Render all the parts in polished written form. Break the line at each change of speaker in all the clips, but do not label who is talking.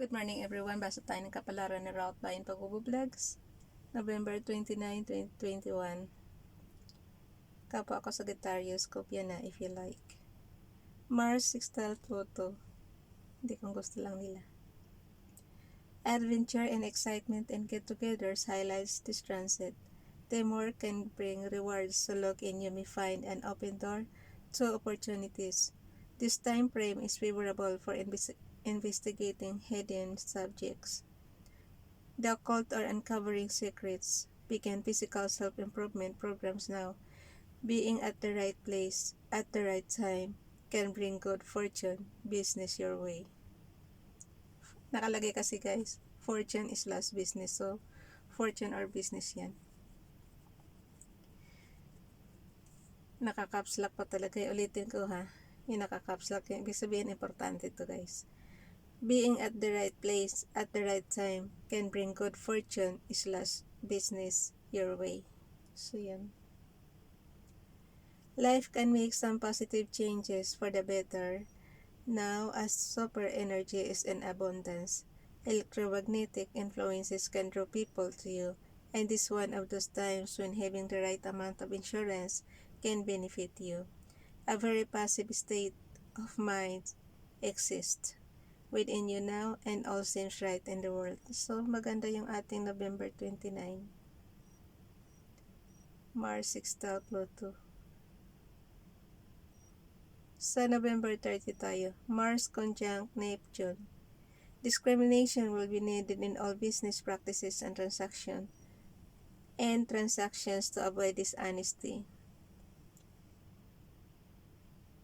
Good morning everyone. Basa tayo ng kapalaran na route by Pag-vlogs. November 29, 2021. Kapwa ako Sagittarius. Kopya na if you like. Mars sextile Pluto. Hindi kung gusto lang nila. Adventure and excitement and get-togethers highlights this transit. Teamwork can bring rewards, so look in you may find an open door to opportunities. This time frame is favorable for investigating hidden subjects. The occult or uncovering secrets. Begin physical self-improvement programs now. Being at the right place at the right time can bring good fortune, business your way. Nakalagay kasi guys, fortune is last business. So, fortune or business yan. Naka-caps lock pa talaga. Ulitin ko ha. Yung naka-caps lock. Ibig sabihin, importante to guys. Being at the right place at the right time can bring good fortune / business your way. So yan. Life can make some positive changes for the better now as super energy is in abundance. Electromagnetic influences can draw people to you, and this is one of those times when having the right amount of insurance can benefit you. A very passive state of mind exists within you now and all seems right in the world. So, maganda yung ating November 29. Mars sextile Pluto. Sa November 30 tayo, Mars conjunct Neptune. Discrimination will be needed in all business practices and transactions to avoid dishonesty.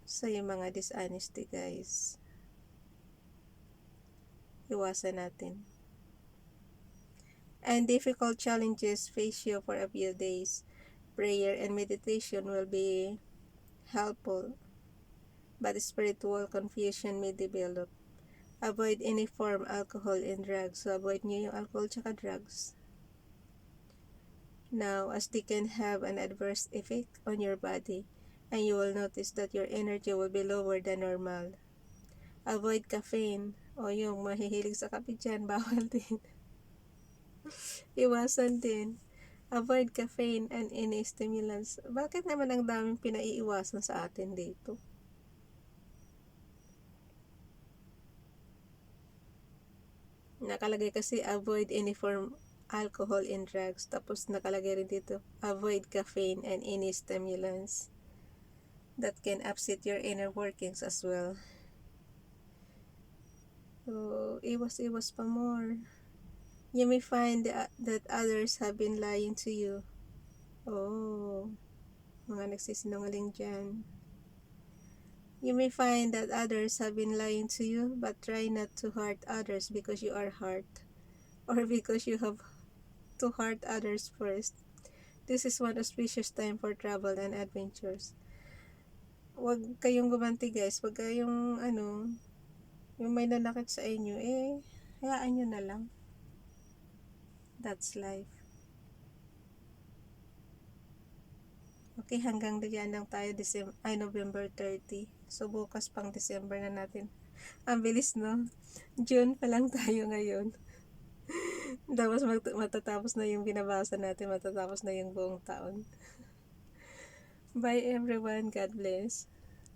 So, yung mga dishonesty guys, iwasan natin. And difficult challenges face you for a few days. Prayer and meditation will be helpful, but spiritual confusion may develop. Avoid any form alcohol and drugs. So, avoid nyo yung alcohol tsaka drugs. Now, as they can have an adverse effect on your body, and you will notice that your energy will be lower than normal. Avoid caffeine. O yung mahihilig sa kape dyan, bawal din. Iwasan din. Avoid caffeine and any stimulants. Bakit naman ang daming pinaiiwasan sa atin dito? Nakalagay kasi avoid any form alcohol and drugs. Tapos nakalagay rin dito, avoid caffeine and any stimulants that can upset your inner workings as well. So, iwas-iwas pa more. You may find that others have been lying to you. Oh, mga nagsisinungaling dyan. You may find that others have been lying to you, but try not to hurt others because you are hurt, or because you have to hurt others first. This is one auspicious time for travel and adventures. Huwag kayong gumanti guys. Huwag kayong yung may nanakit sa inyo, hayaan nyo na lang. That's life. Okay, hanggang diyan lang tayo November 30. So, bukas pang December na natin. Ang bilis, no? June pa lang tayo ngayon. Tapos matatapos na yung binabasa natin, matatapos na yung buong taon. Bye everyone. God bless.